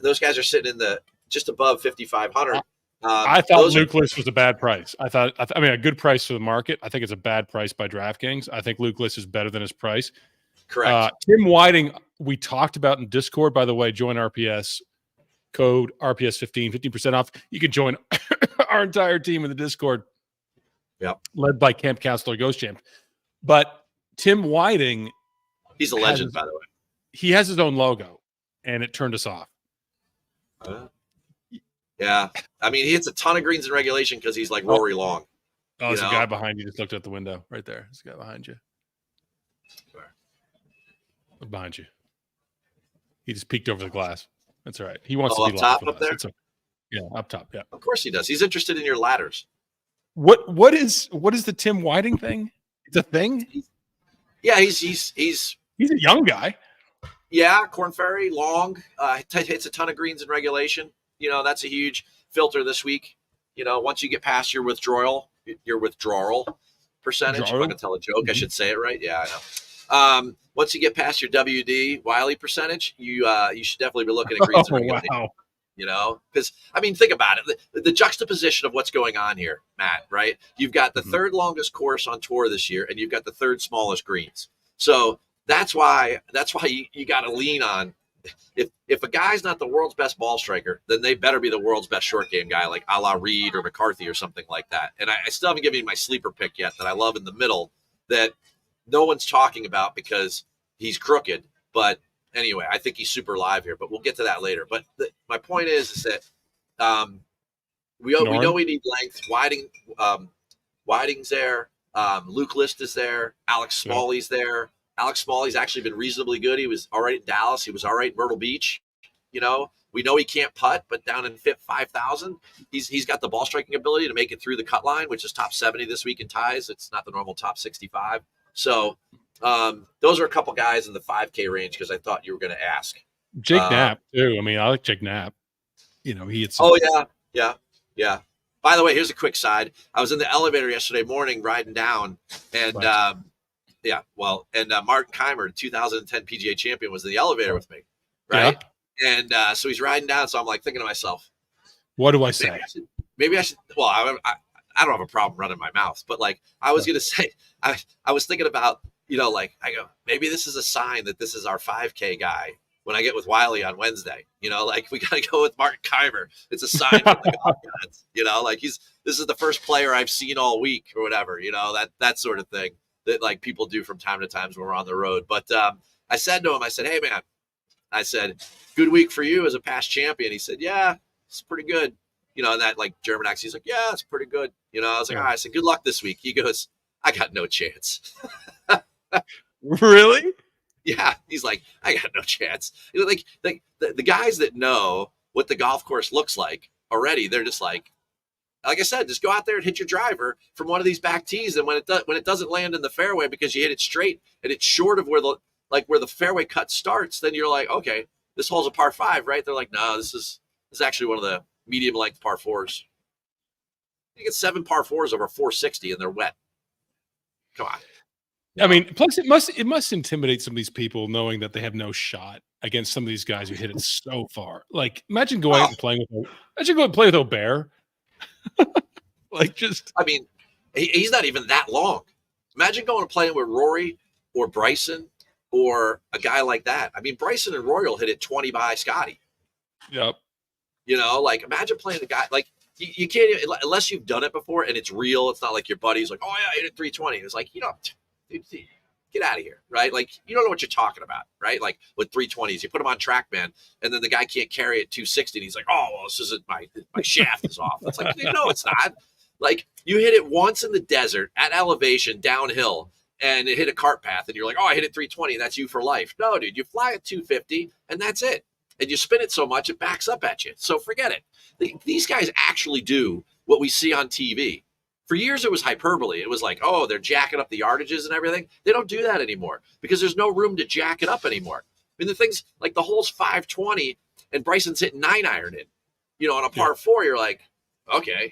those guys are sitting in the just above 5,500. I thought Luke List was a bad price. I mean, a good price for the market. I think it's a bad price by DraftKings. I think Luke List is better than his price. Correct. Tim Whiting, we talked about in Discord, by the way. Join RPS, code RPS 15% off. You can join our entire team in the Discord. Yep. Led by Camp Counselor Ghost Champ. But Tim Whiting, he's a legend, by the way. He has his own logo, and it turned us off. Yeah. I mean, he hits a ton of greens in regulation because he's like Rory Long. Oh, there's a guy behind you. Just looked out the window right there. There's a guy behind you. Where? Behind you. He just peeked over the glass. That's all right. He wants to be up top up there? Yeah, up top. Yeah. Of course he does. He's interested in your ladders. What is the Tim Whiting thing? It's a thing? Yeah, he's a young guy. Yeah, Corn Ferry, long, hits a ton of greens in regulation. You know, that's a huge filter this week. You know, once you get past your withdrawal percentage, if I can tell a joke, I should say it right. Yeah, I know. Once you get past your WD Wiley percentage, you should definitely be looking at greens in regulation. Wow. You know, because I mean, think about it. The juxtaposition of what's going on here, Matt, right? You've got the third longest course on tour this year, and you've got the third smallest greens. So that's why you got to lean on. If a guy's not the world's best ball striker, then they better be the world's best short game guy, like a la Reed or McCarthy or something like that. And I still haven't given you my sleeper pick yet that I love in the middle that no one's talking about because he's crooked, but anyway, I think he's super live here, but we'll get to that later. But my point is that we know we need length. Whiting's there. Luke List is there. Alex Smalley's there. Alex Smalley's actually been reasonably good. He was all right in Dallas. He was all right in Myrtle Beach. You know, we know he can't putt, but down in 5,000, he's got the ball striking ability to make it through the cut line, which is top 70 this week in ties. It's not the normal top 65. So those are a couple guys in the 5K range because I thought you were going to ask. Jake Knapp too. I mean, I like Jake Knapp. You know, he had some. Oh yeah. By the way, here's a quick side. I was in the elevator yesterday morning riding down, and Martin Keimer, the 2010 PGA champion, was in the elevator with me, right? Yeah. And so he's riding down. So I'm like thinking to myself, what do I say? Maybe I should. Well, I don't have a problem running my mouth, but like I was going to say, I was thinking about, you know, like I go, maybe this is a sign that this is our 5K guy when I get with Wiley on Wednesday. You know, like we got to go with Martin Keimer. It's a sign from the golf gods, you know, like this is the first player I've seen all week or whatever, you know, that sort of thing that like people do from time to time when we're on the road. But I said to him, I said, hey man, I said, good week for you as a past champion. He said, yeah, it's pretty good. You know, and that like German accent, he's like, yeah, it's pretty good. You know, I was like, all right, I said, good luck this week. He goes, I got no chance. Really? Yeah. He's like, I got no chance. You know, like the guys that know what the golf course looks like already, they're just like I said, just go out there and hit your driver from one of these back tees. And when it doesn't land in the fairway because you hit it straight and it's short of where the fairway cut starts, then you're like, okay, this hole's a par 5, right? They're like, no, this is actually one of the medium length par 4s. You get 7 par 4s over 460 and they're wet. Come on. I mean, plus it must intimidate some of these people knowing that they have no shot against some of these guys who hit it so far. Like, imagine going out and playing with O'Bear. Like, just, I mean, he's not even that long. Imagine going and playing with Rory or Bryson or a guy like that. I mean, Bryson and Rory will hit it 20 by Scottie. Yep. You know, like imagine playing a guy like you can't even, unless you've done it before and it's real. It's not like your buddy's like, oh yeah, I hit it 320. It's like, you know, dude, Get out of here, right? Like, you don't know what you're talking about, right? Like with 320s, you put them on TrackMan, and then the guy can't carry it 260, and he's like, oh, well, this isn't my shaft is off. It's like, no, it's not. Like, you hit it once in the desert at elevation downhill, and it hit a cart path, and you're like, oh, I hit it 320, and that's you for life. No, dude, you fly at 250, and that's it. And you spin it so much, it backs up at you. So forget it. These guys actually do what we see on TV. For years, it was hyperbole. It was like, oh, they're jacking up the yardages and everything. They don't do that anymore because there's no room to jack it up anymore. I mean, the things like the hole's 520 and Bryson's hitting 9-iron in, on a par 4, you're like, okay.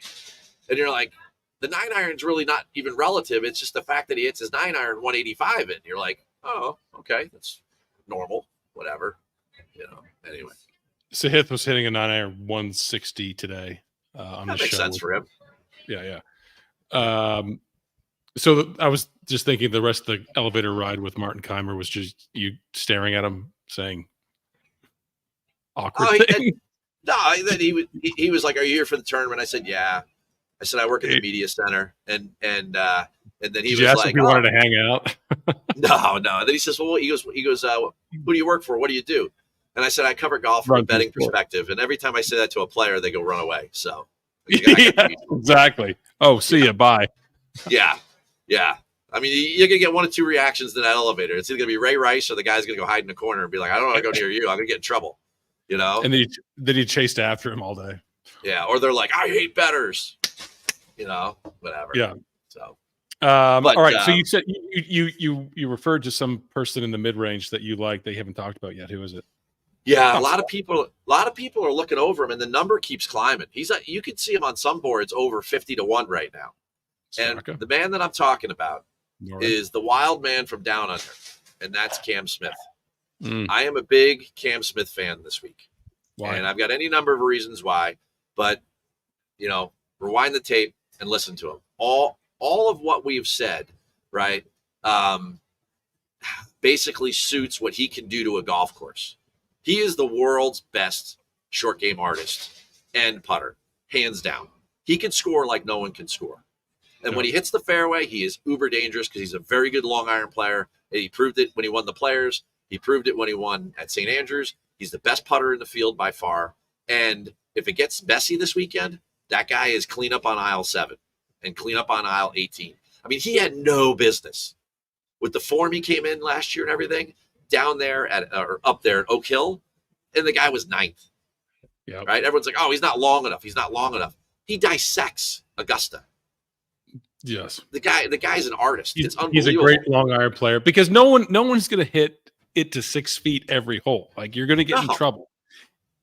And you're like, the 9-iron's really not even relative. It's just the fact that he hits his 9-iron 185 in. You're like, oh, okay, that's normal, whatever. Anyway. Sahith was hitting a 9-iron 160 today on the show. That makes sense for him. Yeah. So I was just thinking the rest of the elevator ride with Martin Keimer was just you staring at him saying awkward thing. He was like, "Are you here for the tournament?" I said, "Yeah." I said, "I work at the media center," and then he was like, if he wanted to hang out. No. And then he says, "Well, he goes, who do you work for? What do you do?" And I said, "I cover golf from a betting perspective." And every time I say that to a player, they go run away. So exactly. Oh, see ya. Bye. Yeah. I mean, you're gonna get one of two reactions to that elevator. It's either gonna be Ray Rice or the guy's gonna go hide in the corner and be like, "I don't want to go near you. I'm gonna get in trouble." And then he chased after him all day. Yeah, or they're like, "I hate bettors." Whatever. Yeah. So. All right. So you said you referred to some person in the mid range that you like. They haven't talked about yet. Who is it? Yeah, a lot of people are looking over him, and the number keeps climbing. You can see him on some boards over 50-1 right now. And the man that I'm talking about is the wild man from down under, and that's Cam Smith. I am a big Cam Smith fan this week. Why? And I've got any number of reasons why, but rewind the tape and listen to him. All of what we've said, right, basically suits what he can do to a golf course. He is the world's best short game artist and putter, hands down. He can score like no one can score. And when he hits the fairway, he is uber dangerous because he's a very good long iron player. And he proved it when he won the Players. He proved it when he won at St. Andrews. He's the best putter in the field by far. And if it gets messy this weekend, that guy is clean up on aisle 7 and clean up on aisle 18. I mean, he had no business. With the form he came in last year and everything, down there or up there at Oak Hill, and the guy was 9th. Yeah. Right? Everyone's like, oh, he's not long enough. He's not long enough. He dissects Augusta. Yes. The guy's an artist. It's unbelievable. He's a great long iron player because no one's going to hit it to 6 feet every hole. Like you're going to get in trouble.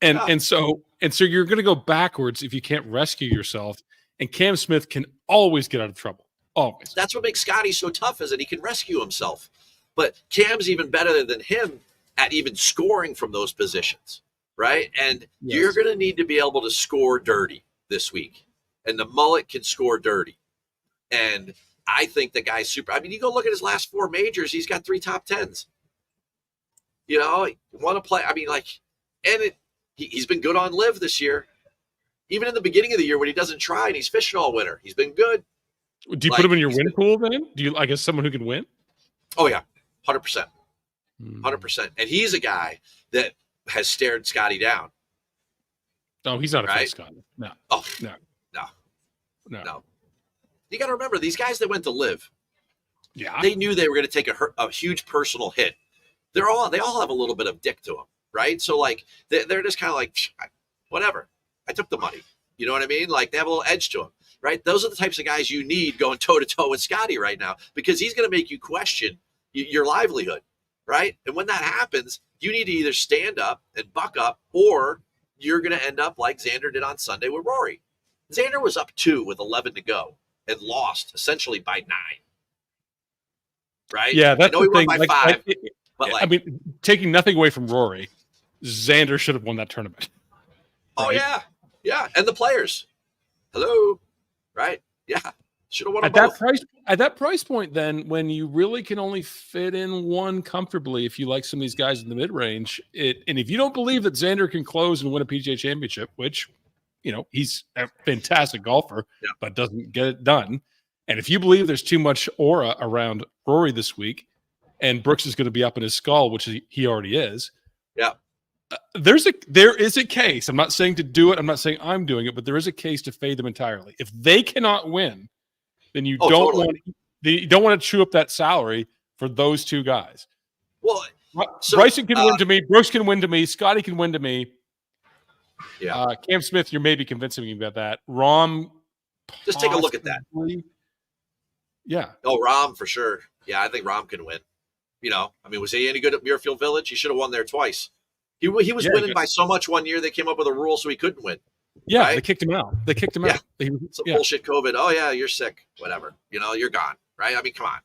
And so you're going to go backwards if you can't rescue yourself. And Cam Smith can always get out of trouble. Always. That's what makes Scottie so tough, is that he can rescue himself. But Cam's even better than him at even scoring from those positions, right? And you're going to need to be able to score dirty this week. And the mullet can score dirty. And I think the guy's super. I mean, you go look at his last 4 majors, he's got 3 top 10s. Want to play. I mean, he's been good on live this year. Even in the beginning of the year when he doesn't try and he's fishing all winter, he's been good. Do you put him in your win pool then? Do you, I guess, someone who can win? Oh, yeah. 100%. 100%. And he's a guy that has stared Scottie down. No, he's not a fit Scottie. No. Oh, no. You got to remember, these guys that went to live, yeah, they knew they were going to take a huge personal hit. They all have a little bit of dick to them, right? So, they're just kind of like, whatever. I took the money. You know what I mean? Like, they have a little edge to them, right? Those are the types of guys you need going toe-to-toe with Scottie right now, because he's going to make you question your livelihood, right? And when that happens, you need to either stand up and buck up, or you're going to end up like Xander did on Sunday with Rory. Xander was up 2 with 11 to go and lost essentially by 9. Right? Yeah, that's I know he won thing. by 5. But I mean, taking nothing away from Rory, Xander should have won that tournament. Right? Oh, yeah. Yeah. And the Players. Hello. Right? Yeah. Should have won at both. At that price point, then, when you really can only fit in one comfortably, if you like some of these guys in the mid-range, and if you don't believe that Xander can close and win a PGA championship, which, he's a fantastic golfer, but doesn't get it done. And if you believe there's too much aura around Rory this week, and Brooks is going to be up in his skull, which he already is. Yeah. There is a case. I'm not saying to do it. I'm not saying I'm doing it, but there is a case to fade them entirely. If they cannot win, then you don't want to chew up that salary for those two guys. Well, so, Bryson can win to me. Brooks can win to me. Scottie can win to me. Yeah. Cam Smith, you're maybe convincing me about that. Rom, just take a look at that. Yeah. Oh, Rom for sure. Yeah, I think Rom can win. I mean, was he any good at Muirfield Village? He should have won there twice. He was winning by so much one year they came up with a rule so he couldn't win. Yeah, right? They kicked him out. Some bullshit COVID. Oh yeah, you're sick. Whatever. You're gone. Right? I mean, come on.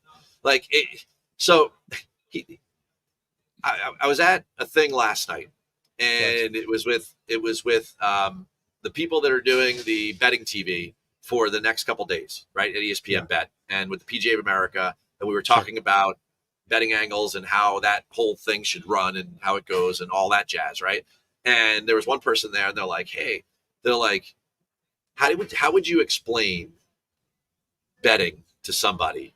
I was at a thing last night, and it was with the people that are doing the betting TV for the next couple days, right? At ESPN Bet and with the PGA of America, and we were talking about betting angles and how that whole thing should run and how it goes and all that jazz, right? And there was one person there, and they're like, how would you explain betting to somebody,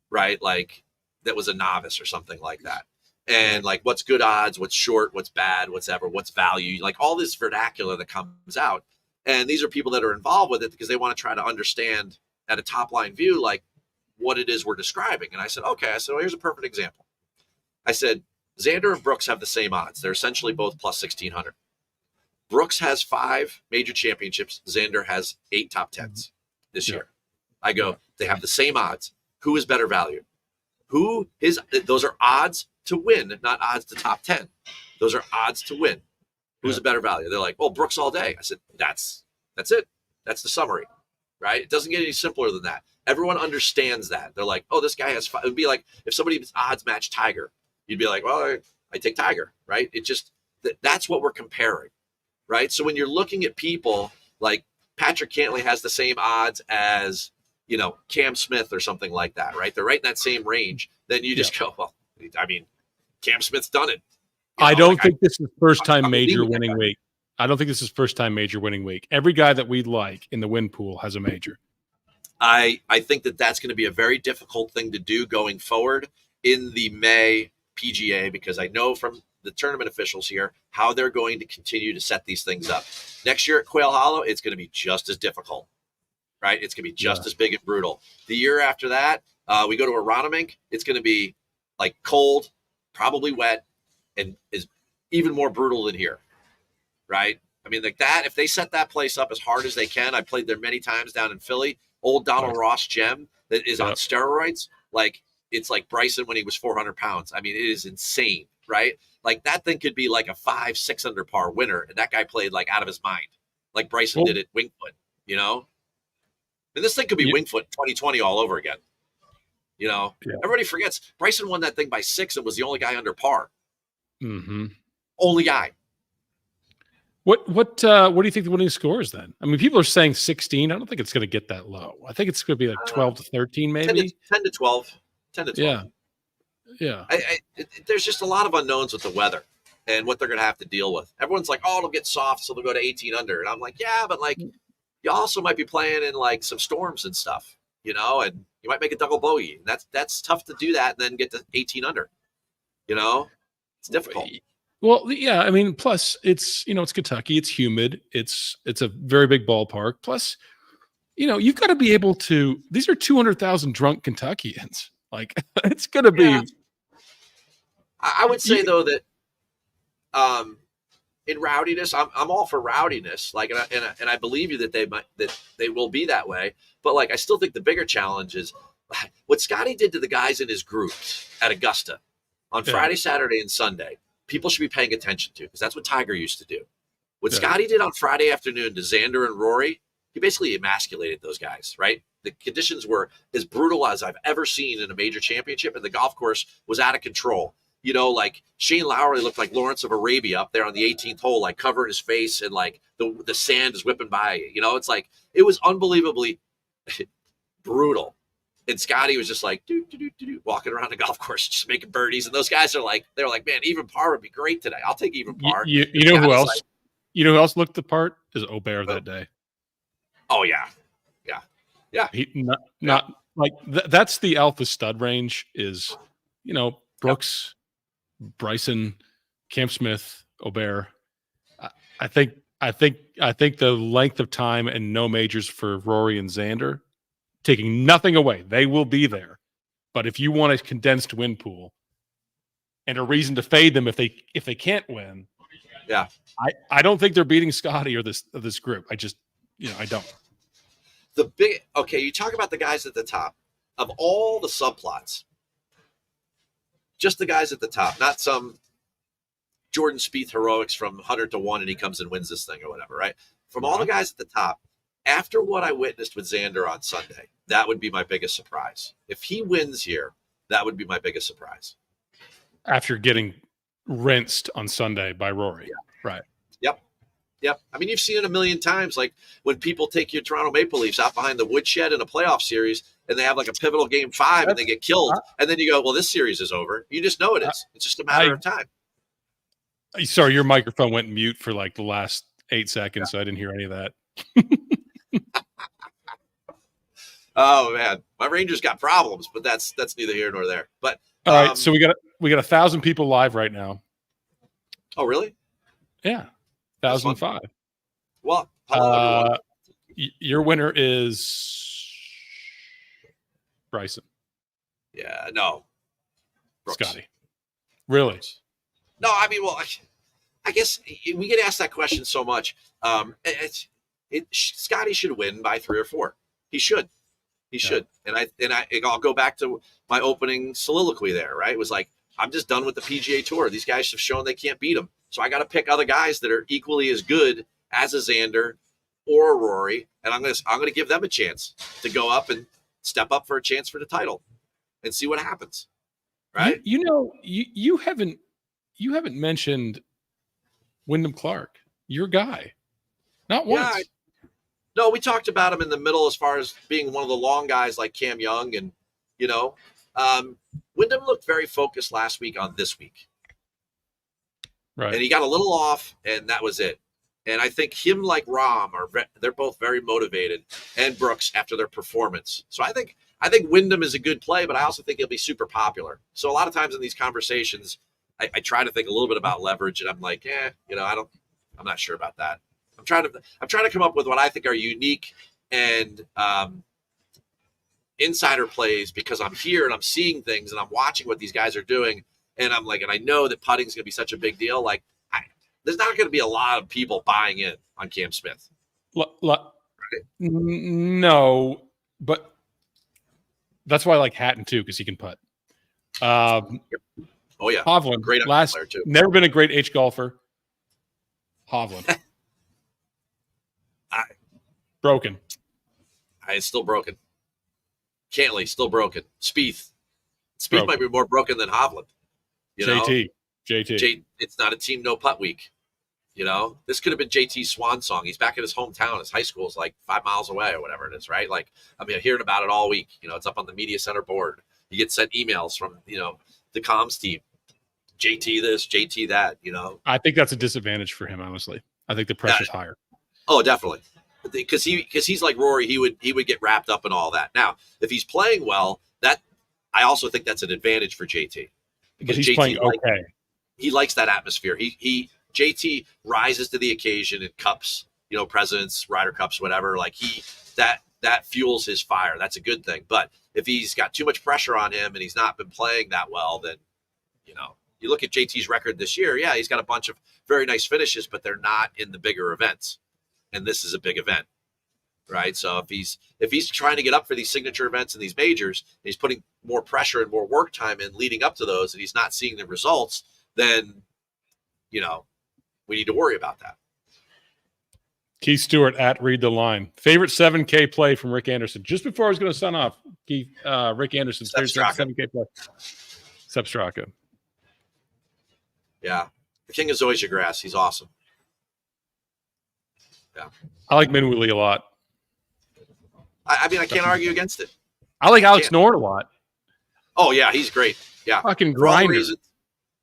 right? Like that was a novice or something like that. And like, what's good odds, what's short, what's bad, what's value, like all this vernacular that comes out. And these are people that are involved with it because they want to try to understand at a top line view, like what it is we're describing. And I said, okay. I said, well, here's a perfect example. I said, Xander and Brooks have the same odds. They're essentially both plus 1,600. Brooks has 5 major championships. Xander has 8 top 10s this year. I go, they have the same odds. Who is better value? Those are odds to win, not odds to top 10. Those are odds to win. Who's a better value? They're like, well, Brooks all day. I said, that's it. That's the summary, right? It doesn't get any simpler than that. Everyone understands that. They're like, oh, this guy has 5. It would be like if somebody's odds match Tiger. You'd be like, well, I take Tiger, right? It just, that's what we're comparing, right? So when you're looking at people like Patrick Cantlay has the same odds as, Cam Smith or something like that, right? They're right in that same range. Then you just go, well, I mean, Cam Smith's done it. I don't think this is first time major winning week. I don't think this is first time major winning week. Every guy that we like in the win pool has a major. I think that's going to be a very difficult thing to do going forward in the May PGA, because I know from the tournament officials here how they're going to continue to set these things up. Next year at Quail Hollow, it's going to be just as difficult, right? It's going to be just as big and brutal. The year after that, we go to Aronimink. It's going to be like cold, probably wet, and is even more brutal than here, right? I mean, like that, if they set that place up as hard as they can, I played there many times down in Philly, old Donald Ross gem that is on steroids. Like, it's like Bryson when he was 400 pounds. I mean, it is insane, right? Like that thing could be like a 5-6 under par winner. And that guy played like out of his mind, like Bryson did at Winged Foot, And this thing could be Winged Foot 2020 all over again. Everybody forgets Bryson won that thing by 6 and was the only guy under par. Mm-hmm. Only guy. What do you think the winning score is then? I mean, people are saying 16. I don't think it's going to get that low. I think it's going to be like 12 to 13, maybe 10 to 12. 10 to 12. Yeah. There's just a lot of unknowns with the weather and what they're going to have to deal with. Everyone's like, oh, it'll get soft, so they'll go to 18 under. And I'm like, yeah, but like you also might be playing in like some storms and stuff, and you might make a double bogey. And that's tough to do that and then get to 18 under. It's difficult. Well, yeah, I mean, plus it's it's Kentucky, it's humid, it's a very big ballpark. Plus, you've got to be able to. These are 200,000 drunk Kentuckians. Like it's going to be. Yeah. I would say though that, in rowdiness, I'm all for rowdiness. Like, and I believe you that they will be that way. But like, I still think the bigger challenge is what Scottie did to the guys in his groups at Augusta on Friday, Saturday, and Sunday. People should be paying attention to, because that's what Tiger used to do. What Scottie did on Friday afternoon to Xander and Rory, he basically emasculated those guys, right? The conditions were as brutal as I've ever seen in a major championship, and the golf course was out of control. Like Shane Lowry looked like Lawrence of Arabia up there on the 18th hole, like covering his face, and like the sand is whipping by. It's like it was unbelievably brutal. And Scottie was just like walking around the golf course, just making birdies. And those guys are like, they're like, man, even par would be great today. I'll take even par. You know who else? Like, who else looked the part? Is Aubert that day. Oh yeah. He not like that's the alpha stud range is, Brooks, Bryson, Cam Smith, Aubert. I think the length of time and no majors for Rory and Xander, taking nothing away, they will be there. But if you want a condensed win pool and a reason to fade them if they can't win, yeah, I don't think they're beating Scottie or this group. I just I don't. You talk about the guys at the top of all the subplots, just the guys at the top, not some Jordan Spieth heroics from 100 to 1 and he comes and wins this thing or whatever, right? From all the guys at the top, after what I witnessed with Xander on Sunday, that would be my biggest surprise. If he wins here, that would be my biggest surprise. After getting rinsed on Sunday by Rory. Yeah. Right. Yep. I mean, you've seen it a million times, like when people take your Toronto Maple Leafs out behind the woodshed in a playoff series and they have like a pivotal game 5 and they get killed. And then you go, well, this series is over. You just know it is. It's just a matter of time. Sorry, your microphone went mute for like the last 8 seconds, so I didn't hear any of that. Oh man, my Rangers got problems, but that's neither here nor there. But all right, so we got 1,000 people live right now. Oh really? Yeah, 1,005. Well, hello everyone. Your winner is Bryson. Yeah, no, Brooks. Scottie. Really? No, I mean, well, I guess we get asked that question so much. Scottie should win by 3 or 4. He should. He should. And I'll go back to my opening soliloquy there, right? It was like, I'm just done with the PGA Tour. These guys have shown they can't beat them. So I got to pick other guys that are equally as good as a Xander or a Rory, and I'm going to give them a chance to go up and step up for a chance for the title and see what happens. Right? You haven't mentioned Wyndham Clark, your guy. Not once. Yeah, no, we talked about him in the middle as far as being one of the long guys like Cam Young. And, Wyndham looked very focused last week on this week. Right. And he got a little off, and that was it. And I think him like Rahm, they're both very motivated, and Brooks after their performance. So I think Wyndham is a good play, but I also think he'll be super popular. So a lot of times in these conversations, I try to think a little bit about leverage, and I'm like, I'm not sure about that. I'm trying to come up with what I think are unique and insider plays because I'm here and I'm seeing things and I'm watching what these guys are doing, and I'm like, and I know that putting is going to be such a big deal. Like, there's not going to be a lot of people buying in on Cam Smith. No, but that's why I like Hatton too, because he can putt. Oh yeah, Hovland, great player too. Never been a great H golfer. Hovland, broken. It's still broken. Cantley still broken. Spieth might be more broken than Hovland. JT. It's not a team no putt week. This could have been JT's swan song. He's back in his hometown. His high school is like 5 miles away or whatever it is, right? Like, I mean, I'm hearing about it all week. It's up on the media center board. You get sent emails from, the comms team. JT this, JT that, I think that's a disadvantage for him, honestly. I think the pressure's higher. Oh, definitely. Because he's like Rory, he would get wrapped up in all that. Now, if he's playing well, I also think that's an advantage for JT. Because he's JT playing okay. He likes that atmosphere. JT rises to the occasion in cups, Presidents, Ryder Cups, whatever. Like that fuels his fire. That's a good thing. But if he's got too much pressure on him and he's not been playing that well, then, you look at JT's record this year. Yeah, he's got a bunch of very nice finishes, but they're not in the bigger events. And this is a big event, right? So if he's trying to get up for these signature events and these majors, and he's putting more pressure and more work time in leading up to those, and he's not seeing the results, then, we need to worry about that. Keith Stewart at Read the Line. Favorite 7K play from Rick Anderson. Just before I was going to sign off, Keith, Rick Anderson, 7K play. Sepp Straka. Yeah. The king is always your grass. He's awesome. Yeah. I like Minwoo a lot. I mean, I can't argue against it. I like Alex Nord a lot. Oh, yeah. He's great. Yeah. Fucking grinder.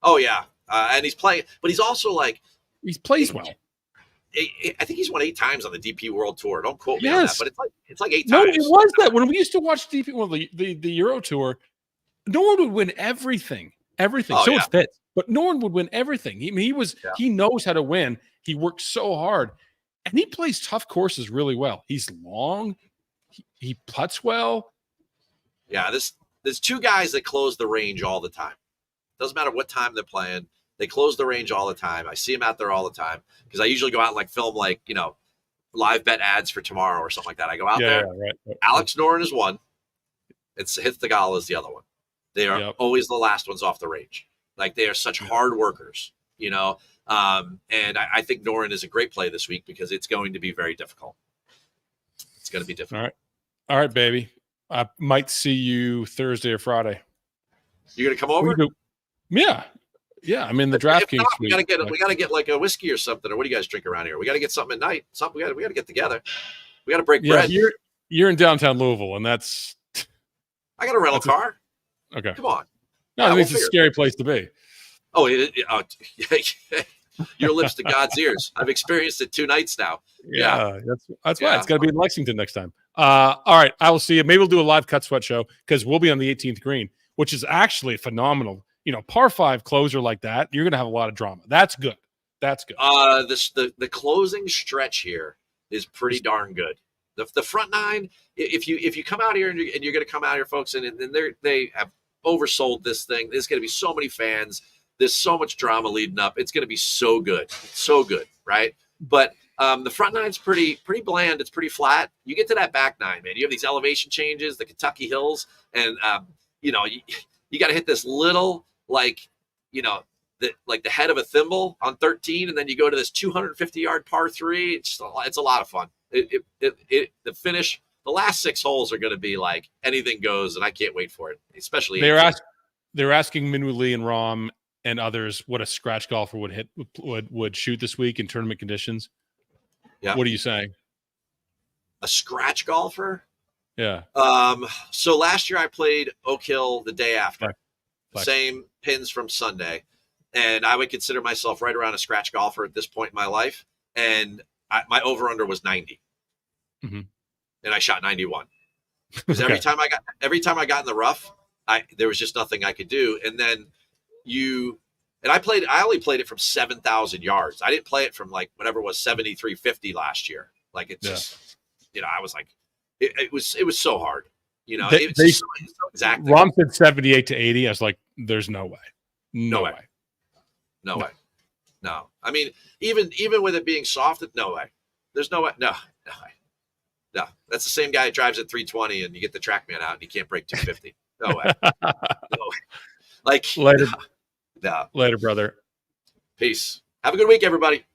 Oh, yeah. And he's playing, but he's also like. He plays well. I think he's won 8 times on the DP World Tour. Don't quote me on that, but it's like 8 times. No, it was that. When we used to watch DP, the Euro Tour, no one would win everything. everything. Oh, so yeah. is Fitz, but Noren would win everything. He knows how to win. He works so hard, and he plays tough courses really well. He's long. He putts well. Yeah, there's two guys that close the range all the time. Doesn't matter what time they're playing. They close the range all the time. I see them out there all the time because I usually go out and like film like, live bet ads for tomorrow or something like that. I go out there. Right. Alex Noren is one. Hits the Gala is the other one. They are always the last ones off the range. Like they are such hard workers, and I think Noren is a great play this week because it's going to be very difficult. It's going to be difficult. All right, baby. I might see you Thursday or Friday. You're going to come over? Yeah. I'm in the DraftKings. We got to get like a whiskey or something. Or what do you guys drink around here? We got to get something at night. We got to get together. We got to break bread. You're in downtown Louisville, and that's. I got a rental car. Okay. Come on. No, I think it's a scary place to be. Oh, your lips to God's ears. I've experienced it 2 nights now. Yeah. That's why it's got to be in Lexington next time. All right, I will see you. Maybe we'll do a live cut sweat show because we'll be on the 18th green, which is actually phenomenal. Par 5 closer like that, you're going to have a lot of drama. That's good. The closing stretch here is pretty darn good. The front 9, if you come out here and you're going to come out here, folks, and they have oversold this thing. There's going to be so many fans. There's so much drama leading up. It's going to be so good, right? But the front 9's pretty bland. It's pretty flat. You get to that back 9, man. You have these elevation changes, the Kentucky hills, and you got to hit this little the head of a thimble on 13, and then you go to this 250-yard par 3. It's a lot of fun. The finish, the last 6 holes are going to be like anything goes, and I can't wait for it. Especially they're asking Minwoo Lee and Rahm and others what a scratch golfer would shoot this week in tournament conditions. Yeah, what are you saying? A scratch golfer? Yeah. So last year I played Oak Hill the day after. Flex. Same pins from Sunday, and I would consider myself right around a scratch golfer at this point in my life. And my over/under was 90, and I shot 91 because every time I got in the rough, there was just nothing I could do. And then I only played it from 7,000 yards. I didn't play it from like whatever it was 7,350 last year. Like it's just, I was like, it was so hard. Exactly. Rahm said 78 to 80. I was like, there's no way. No way. No. I mean, even with it being soft, no way. There's no way. No way. No. That's the same guy that drives at 320 and you get the TrackMan out and he can't break 250. No way. No way. Like later. No. Later, brother. Peace. Have a good week, everybody.